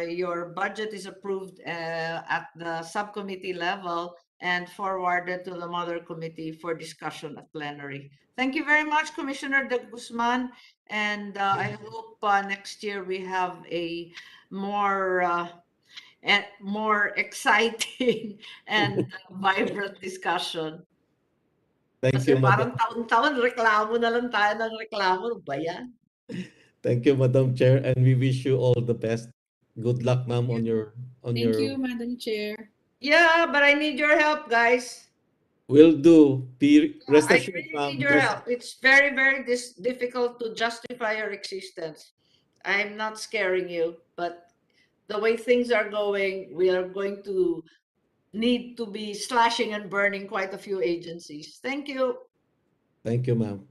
your budget is approved at the subcommittee level and forwarded to the mother committee for discussion at plenary. Thank you very much, Commissioner De Guzman. And I hope next year we have a more more exciting and vibrant discussion. Thank Kasi you, Madam. parang taon-taon reklamo na lang tayo ng reklamo. Ano ba yan? Thank you, Madam Chair, and we wish you all the best. Good luck, ma'am, on your Thank you, Madam Chair. Yeah, but I need your help, guys. will do. Be rest I assured, really ma'am. need your help. It's very, very difficult to justify your existence. I'm not scaring you, but the way things are going, we are going to need to be slashing and burning quite a few agencies. Thank you. Thank you, ma'am.